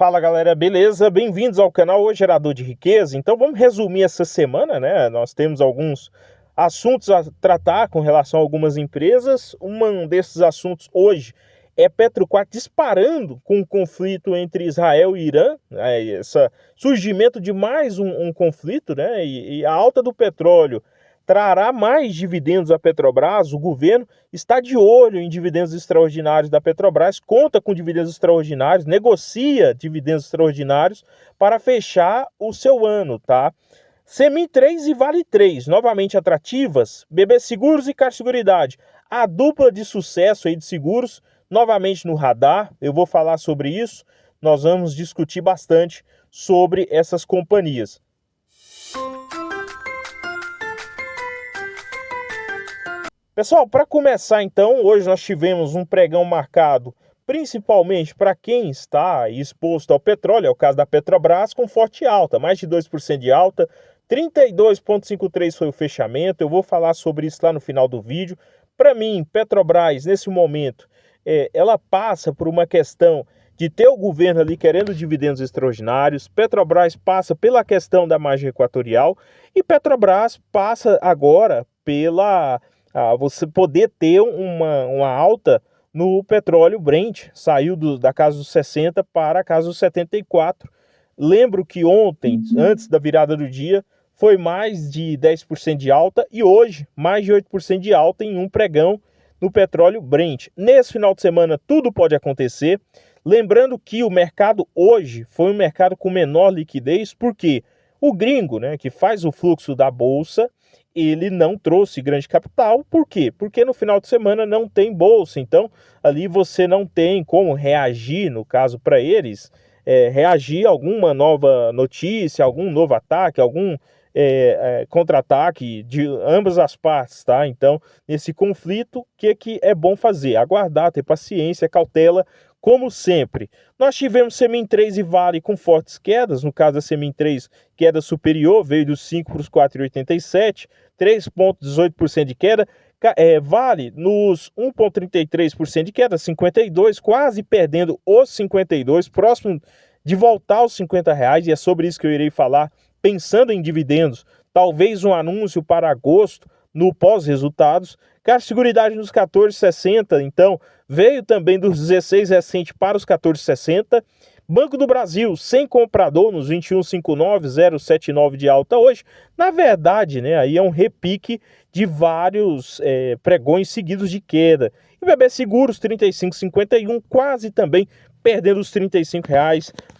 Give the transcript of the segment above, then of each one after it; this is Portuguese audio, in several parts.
Fala galera, beleza? Bem-vindos ao canal O Gerador de Riqueza. Então vamos resumir essa semana, né? Nós temos alguns assuntos a tratar com relação a algumas empresas. Um desses assuntos hoje é Petro 4 disparando com o conflito entre Israel e Irã, né? Esse surgimento de mais um conflito, né? E a alta do petróleo trará mais dividendos à Petrobras. O governo está de olho em dividendos extraordinários da Petrobras, conta com dividendos extraordinários, negocia dividendos extraordinários para fechar o seu ano, tá? Semin 3 e Vale 3, novamente atrativas, BB Seguros e Caixa Seguridade. A dupla de sucesso aí de seguros, novamente no radar, eu vou falar sobre isso, nós vamos discutir bastante sobre essas companhias. Pessoal, para começar então, hoje nós tivemos um pregão marcado principalmente para quem está exposto ao petróleo, é o caso da Petrobras, com forte alta, mais de 2% de alta, 32,53 foi o fechamento, eu vou falar sobre isso lá no final do vídeo. Para mim, Petrobras, nesse momento, ela passa por uma questão de ter o governo ali querendo dividendos extraordinários, Petrobras passa pela questão da margem equatorial e Petrobras passa agora pela... você poder ter uma alta no petróleo Brent, saiu da casa dos 60 para a casa dos 74. Lembro que ontem, antes da virada do dia, foi mais de 10% de alta e hoje mais de 8% de alta em um pregão no petróleo Brent. Nesse final de semana tudo pode acontecer. Lembrando que o mercado hoje foi um mercado com menor liquidez, porque o gringo, né, que faz o fluxo da bolsa, ele não trouxe grande capital. Por quê? Porque no final de semana não tem bolsa, então ali você não tem como reagir, no caso para eles, reagir a alguma nova notícia, algum novo ataque, algum contra-ataque de ambas as partes, tá? Então, nesse conflito, o que é bom fazer? Aguardar, ter paciência, cautela, como sempre. Nós tivemos Semin 3 e Vale com fortes quedas, no caso da Semin 3, queda superior, veio dos 5 para os 4,87, 3,18% de queda. Vale nos 1,33% de queda, 52, quase perdendo os 52, próximo de voltar aos R$ 50, e é sobre isso que eu irei falar, pensando em dividendos, talvez um anúncio para agosto, no pós-resultados. Caixa Seguridade nos 14,60, então veio também dos 16 recente para os 14,60. Banco do Brasil, sem comprador, nos 21,59, 0,79 de alta hoje. Na verdade, né, aí é um repique de vários pregões seguidos de queda. E BB Seguros, 35,51, quase também perdendo os R$ 35.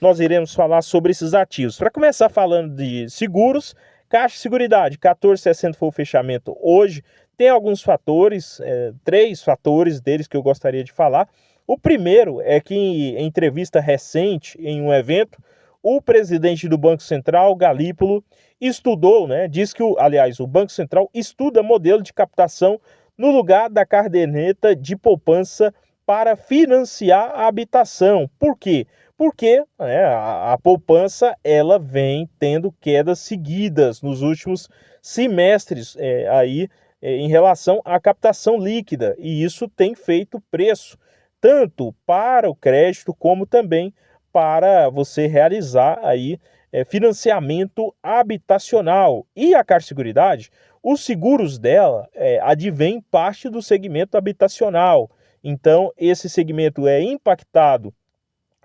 Nós iremos falar sobre esses ativos. Para começar falando de seguros, Caixa Seguridade, 14,60 foi o fechamento hoje. Tem alguns fatores, 3 fatores deles que eu gostaria de falar. O primeiro é que em entrevista recente, em um evento, o presidente do Banco Central, Galípolo, estudou, né, diz que, o Banco Central estuda modelo de captação no lugar da caderneta de poupança para financiar a habitação. Por quê? Porque a poupança ela vem tendo quedas seguidas nos últimos semestres em relação à captação líquida, e isso tem feito preço tanto para o crédito como também para você realizar financiamento habitacional. E a Caixa Seguridade, os seguros dela advêm parte do segmento habitacional. Então, esse segmento é impactado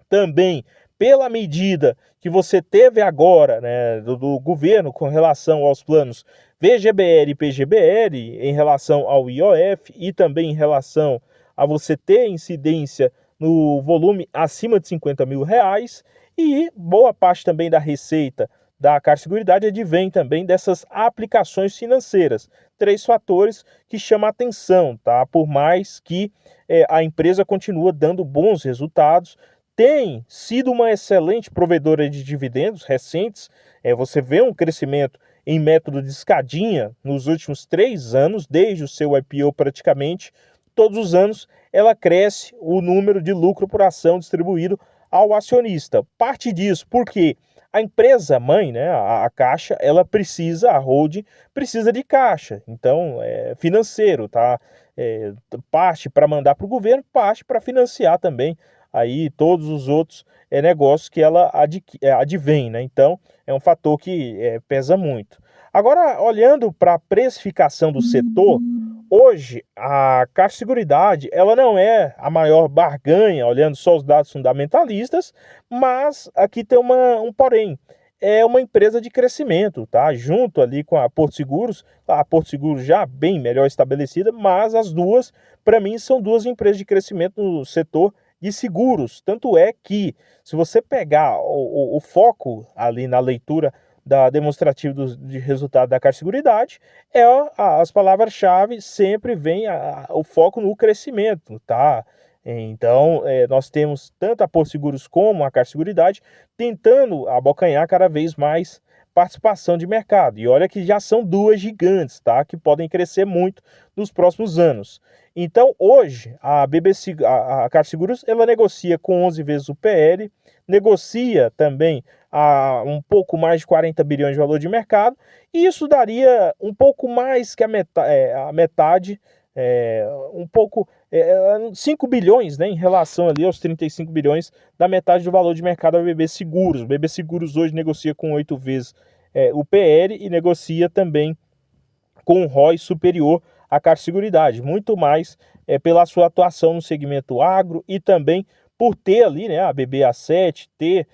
também pela medida que você teve agora, né, do governo com relação aos planos VGBL e PGBL, em relação ao IOF e também em relação a você ter incidência no volume acima de R$ 50 mil, e boa parte também da receita da Caixa Seguridade advém também dessas aplicações financeiras. 3 fatores que chamam a atenção, tá? Por mais que a empresa continua dando bons resultados, tem sido uma excelente provedora de dividendos recentes. Você vê um crescimento em método de escadinha nos últimos 3 anos, desde o seu IPO praticamente. Todos os anos ela cresce o número de lucro por ação distribuído ao acionista. Parte disso porque a empresa mãe, né, a Caixa, ela precisa, a holding precisa de caixa, então financeiro, tá? Parte para mandar para o governo, parte para financiar também aí todos os outros negócios que ela advém, né? Então, é um fator que pesa muito. Agora, olhando para a precificação do setor, hoje a Caixa Seguridade ela não é a maior barganha, olhando só os dados fundamentalistas, mas aqui tem um porém. É uma empresa de crescimento, tá? Junto ali com a Porto Seguros já bem melhor estabelecida, mas as duas, para mim, são duas empresas de crescimento no setor de seguros. Tanto é que, se você pegar o foco ali na leitura da demonstrativa de resultado da Caixa Seguridade, as palavras-chave sempre vem o foco no crescimento, tá? Então, nós temos tanto a Porto Seguros como a Caixa Seguridade tentando abocanhar cada vez mais participação de mercado. E olha que já são duas gigantes, tá? Que podem crescer muito nos próximos anos. Então, hoje, a Caixa Seguros, ela negocia com 11 vezes o PL, negocia também a um pouco mais de 40 bilhões de valor de mercado, e isso daria um pouco mais que a metade, um pouco, 5 bilhões, né, em relação ali aos 35 bilhões da metade do valor de mercado da BB Seguros. O BB Seguros hoje negocia com 8 vezes o PL e negocia também com um ROI superior à Caixa Seguridade, muito mais pela sua atuação no segmento agro e também por ter ali, né, a BBA7, ter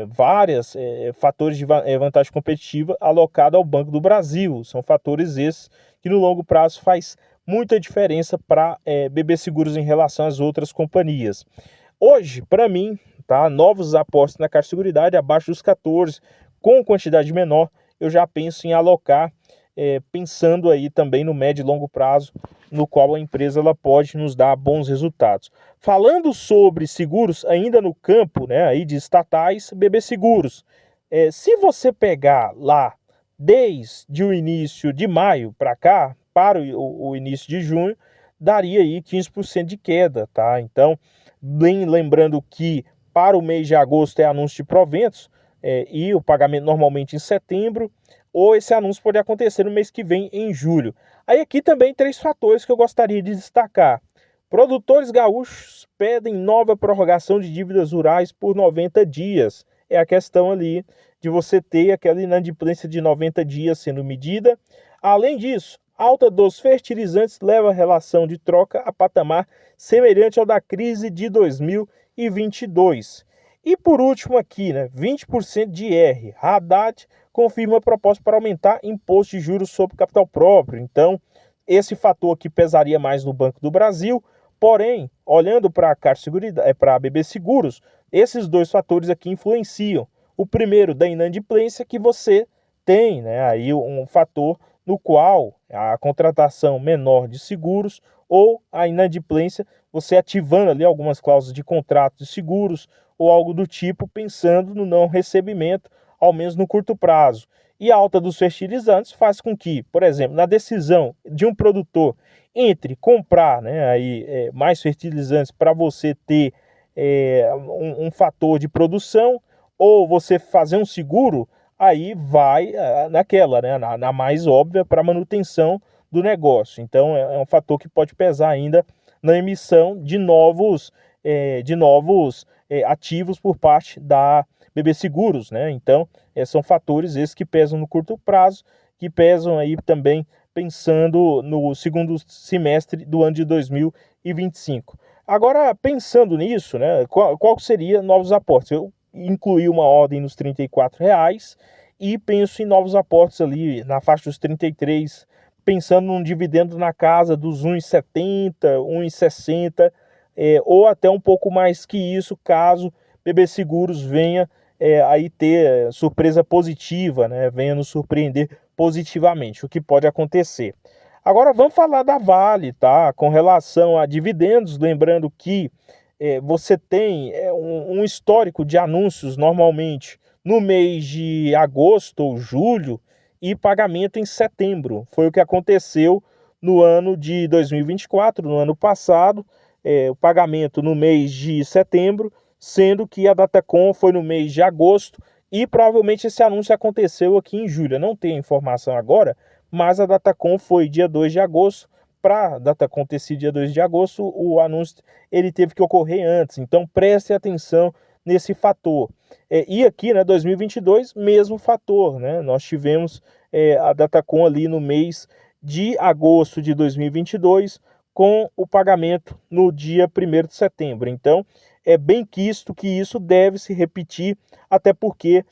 vários fatores de vantagem competitiva alocado ao Banco do Brasil. São fatores esses que no longo prazo faz muita diferença para BB Seguros em relação às outras companhias. Hoje, para mim, tá, novos aportes na Caixa Seguridade abaixo dos 14, com quantidade menor, eu já penso em alocar, pensando aí também no médio e longo prazo, no qual a empresa ela pode nos dar bons resultados. Falando sobre seguros, ainda no campo, né, aí de estatais, BB Seguros. Se você pegar lá desde o início de maio para cá, para o início de junho, daria aí 15% de queda, tá? Então, bem lembrando que para o mês de agosto é anúncio de proventos, e o pagamento normalmente em setembro, ou esse anúncio pode acontecer no mês que vem, em julho. Aí aqui também 3 fatores que eu gostaria de destacar. Produtores gaúchos pedem nova prorrogação de dívidas rurais por 90 dias. É a questão ali de você ter aquela inadimplência de 90 dias sendo medida. Além disso, alta dos fertilizantes leva a relação de troca a patamar semelhante ao da crise de 2022. E por último aqui, né, 20% de R. Haddad confirma a proposta para aumentar imposto de juros sobre capital próprio. Então, esse fator aqui pesaria mais no Banco do Brasil. Porém, olhando para a Caixa Seguridade, para a BB Seguros, esses dois fatores aqui influenciam. O primeiro, da inadimplência, que você tem, né, aí um fator no qual a contratação menor de seguros ou a inadimplência, você ativando ali algumas cláusulas de contrato de seguros ou algo do tipo, pensando no não recebimento, ao menos no curto prazo. E a alta dos fertilizantes faz com que, por exemplo, na decisão de um produtor entre comprar, né, aí, mais fertilizantes para você ter um fator de produção, ou você fazer um seguro, aí vai naquela, né, na mais óbvia para manutenção do negócio. Então é um fator que pode pesar ainda na emissão de novos ativos por parte da BB Seguros, né? Então são fatores esses que pesam no curto prazo, que pesam aí também pensando no segundo semestre do ano de 2025. Agora, pensando nisso, né, qual seria novos aportes? Eu incluí uma ordem nos R$ 34,00 e penso em novos aportes ali na faixa dos 33, pensando num dividendo na casa dos 1,70, 1,60, ou até um pouco mais que isso, caso BB Seguros venha aí ter surpresa positiva, né, venha nos surpreender positivamente, o que pode acontecer. Agora vamos falar da Vale, tá? Com relação a dividendos, lembrando que você tem um histórico de anúncios normalmente no mês de agosto ou julho e pagamento em setembro. Foi o que aconteceu no ano de 2024, no ano passado, o pagamento no mês de setembro, sendo que a Datacom foi no mês de agosto e provavelmente esse anúncio aconteceu aqui em julho. Eu não tenho informação agora, mas a Datacom foi dia 2 de agosto, para a data acontecer dia 2 de agosto, o anúncio ele teve que ocorrer antes. Então, preste atenção nesse fator. E aqui, né, 2022, mesmo fator, né? Nós tivemos a Datacom ali no mês de agosto de 2022, com o pagamento no dia 1º de setembro. Então, é bem quisto que isso deve se repetir, até porque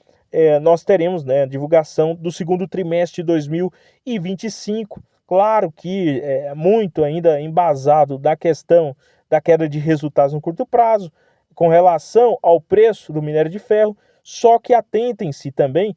nós teremos, né, divulgação do segundo trimestre de 2025. Claro que é muito ainda embasado da questão da queda de resultados no curto prazo, com relação ao preço do minério de ferro, só que atentem-se também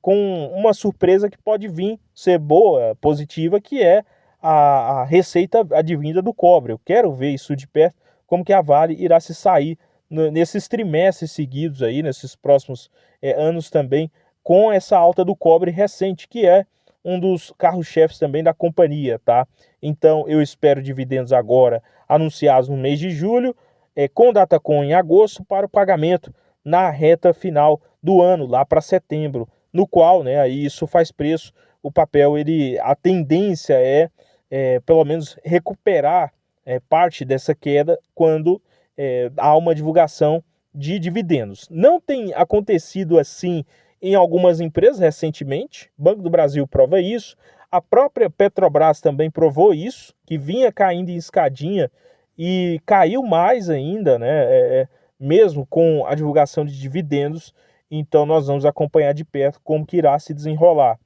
com uma surpresa que pode vir ser boa, positiva, que é a receita advinda do cobre. Eu quero ver isso de perto, como que a Vale irá se sair nesses trimestres seguidos aí, nesses próximos anos também, com essa alta do cobre recente, que é um dos carros-chefes também da companhia, tá? Então eu espero dividendos agora anunciados no mês de julho, com Datacom em agosto, para o pagamento na reta final do ano, lá para setembro, no qual, né, aí isso faz preço, o papel, a tendência é pelo menos recuperar parte dessa queda quando há uma divulgação de dividendos. Não tem acontecido assim em algumas empresas recentemente, Banco do Brasil prova isso, a própria Petrobras também provou isso, que vinha caindo em escadinha e caiu mais ainda, né, mesmo com a divulgação de dividendos. Então nós vamos acompanhar de perto como que irá se desenrolar.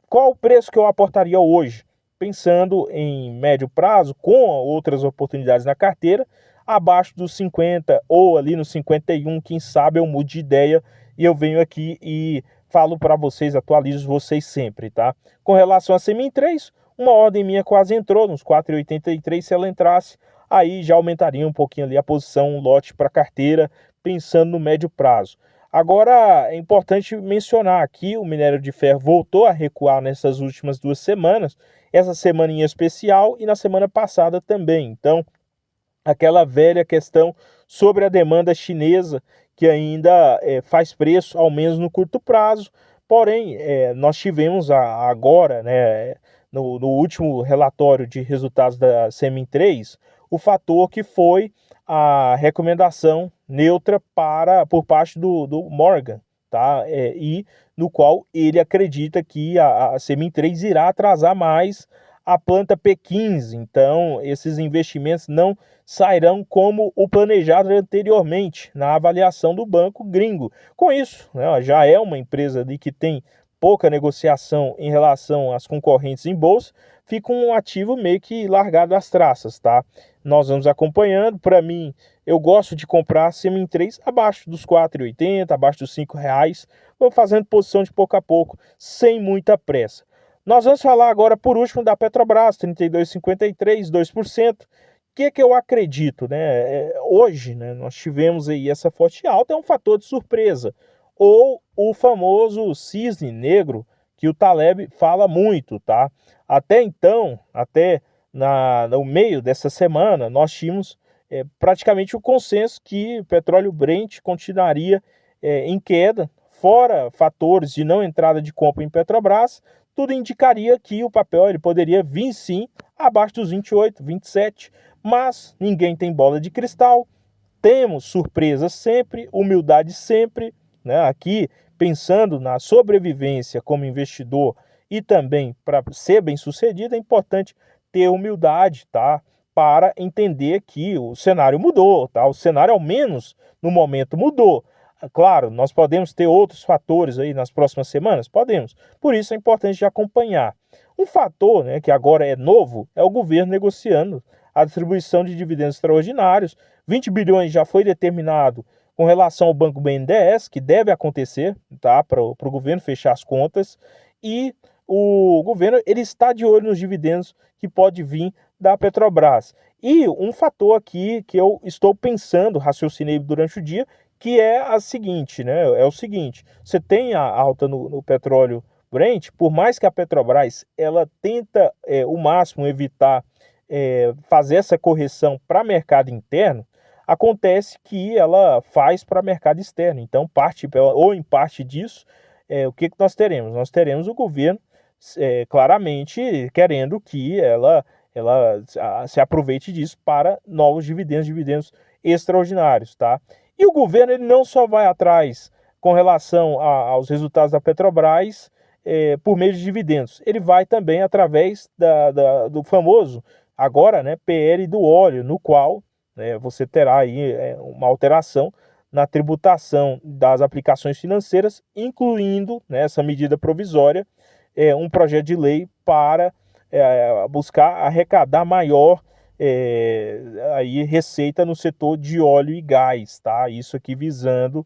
Qual o preço que eu aportaria hoje? Pensando em médio prazo, com outras oportunidades na carteira, abaixo dos 50 ou ali no 51, quem sabe eu mude de ideia e eu venho aqui e falo para vocês, atualizo vocês sempre, tá? Com relação a Semin 3, uma ordem minha quase entrou nos 4,83, se ela entrasse, aí já aumentaria um pouquinho ali a posição, um lote para carteira, pensando no médio prazo. Agora, é importante mencionar aqui, o minério de ferro voltou a recuar nessas últimas 2 semanas, essa semana em especial e na semana passada também. Então, aquela velha questão sobre a demanda chinesa, que ainda faz preço, ao menos no curto prazo. Porém, nós tivemos agora, né, no último relatório de resultados da Semin 3, o fator que foi a recomendação neutra por parte do Morgan, tá? E no qual ele acredita que a Semin 3 irá atrasar mais a planta P15. Então, esses investimentos não sairão como o planejado anteriormente na avaliação do banco gringo. Com isso, né, já é uma empresa ali que tem pouca negociação em relação às concorrentes em bolsa, fica um ativo meio que largado às traças, tá? Nós vamos acompanhando. Para mim, eu gosto de comprar Semin 3 abaixo dos R$ 4,80, abaixo dos R$ 5. Vamos fazendo posição de pouco a pouco, sem muita pressa. Nós vamos falar agora, por último, da Petrobras, 32,53, 2%. O que eu acredito, né? Hoje, né, nós tivemos aí essa forte alta, é um fator de surpresa. Ou o famoso cisne negro, que o Taleb fala muito, tá? Até então, no meio dessa semana, nós tínhamos praticamente o consenso que o petróleo Brent continuaria em queda, fora fatores de não entrada de compra em Petrobras, tudo indicaria que o papel ele poderia vir sim abaixo dos 28, 27, mas ninguém tem bola de cristal, temos surpresas sempre, humildade sempre, né? Aqui pensando na sobrevivência como investidor e também para ser bem sucedido, é importante ter humildade, tá? Para entender que o cenário mudou, tá? O cenário, ao menos no momento, mudou. Claro, nós podemos ter outros fatores aí nas próximas semanas? Podemos. Por isso é importante acompanhar. Um fator, né, que agora é novo é o governo negociando a distribuição de dividendos extraordinários. 20 bilhões já foi determinado com relação ao Banco BNDES, que deve acontecer, tá, para o governo fechar as contas. E o governo ele está de olho nos dividendos que pode vir da Petrobras. E um fator aqui que eu estou pensando, raciocinei durante o dia, que é a seguinte, né? É o seguinte: você tem a alta no petróleo Brent, por mais que a Petrobras ela tenta o máximo evitar fazer essa correção para mercado interno, acontece que ela faz para mercado externo. Então, em parte disso, o que nós teremos? Nós teremos o governo claramente querendo que ela ela se aproveite disso para novos dividendos extraordinários, tá? E o governo ele não só vai atrás com relação aos resultados da Petrobras por meio de dividendos, ele vai também através do famoso, agora, né, PL do óleo, no qual você terá aí uma alteração na tributação das aplicações financeiras, incluindo, né, essa medida provisória, um projeto de lei para buscar arrecadar maior aí receita no setor de óleo e gás, tá? Isso aqui visando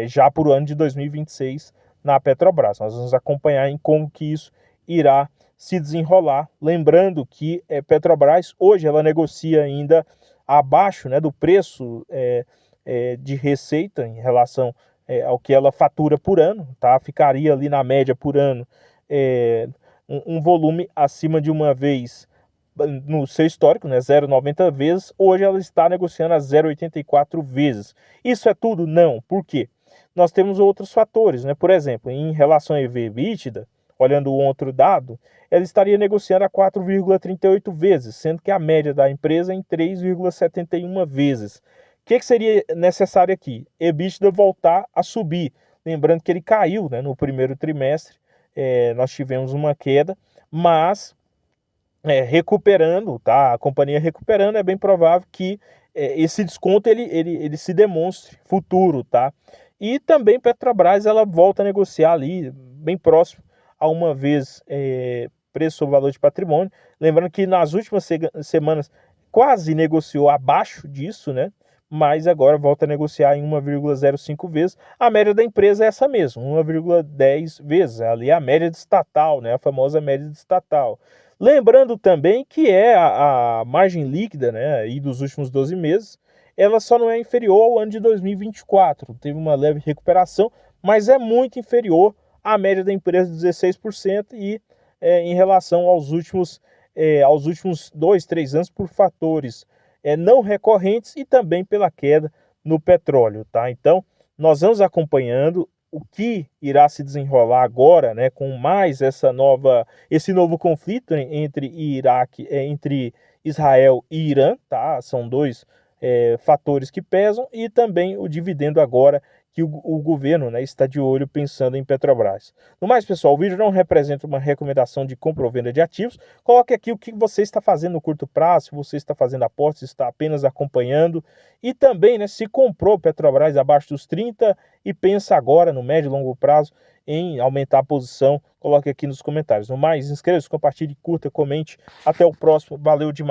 já para o ano de 2026 na Petrobras. Nós vamos acompanhar em como que isso irá se desenrolar. Lembrando que Petrobras hoje ela negocia ainda abaixo, né, do preço de receita em relação ao que ela fatura por ano, tá? Ficaria ali na média por ano um volume acima de uma vez no seu histórico, né, 0,90 vezes. Hoje ela está negociando a 0,84 vezes. Isso é tudo? Não. Por quê? Nós temos outros fatores, né? Por exemplo, em relação a EV/EBITDA, olhando um outro dado, ela estaria negociando a 4,38 vezes, sendo que a média da empresa é em 3,71 vezes. O que seria necessário aqui? EBITDA voltar a subir. Lembrando que ele caiu, né, no primeiro trimestre, nós tivemos uma queda, mas recuperando, tá? A companhia recuperando, é bem provável que esse desconto ele se demonstre futuro, tá? E também Petrobras ela volta a negociar ali bem próximo a uma vez preço sobre valor de patrimônio. Lembrando que nas últimas semanas quase negociou abaixo disso, né? Mas agora volta a negociar em 1,05 vezes. A média da empresa é essa mesmo, 1,10 vezes. Ali é a média de estatal, né? A famosa média de estatal. Lembrando também que a margem líquida, né, aí dos últimos 12 meses, ela só não é inferior ao ano de 2024. Teve uma leve recuperação, mas é muito inferior à média da empresa de 16% e em relação aos últimos 2, 3 anos por fatores não recorrentes e também pela queda no petróleo, tá? Então, nós vamos acompanhando o que irá se desenrolar agora, né, com mais esse novo conflito entre Israel e Irã, tá? São dois fatores que pesam, e também o dividendo agora que o governo, né, está de olho pensando em Petrobras. No mais, pessoal, o vídeo não representa uma recomendação de compra ou venda de ativos. Coloque aqui o que você está fazendo no curto prazo, se você está fazendo apostas, se está apenas acompanhando. E também, né, se comprou Petrobras abaixo dos 30 e pensa agora, no médio e longo prazo, em aumentar a posição, coloque aqui nos comentários. No mais, inscreva-se, compartilhe, curta, comente. Até o próximo. Valeu demais.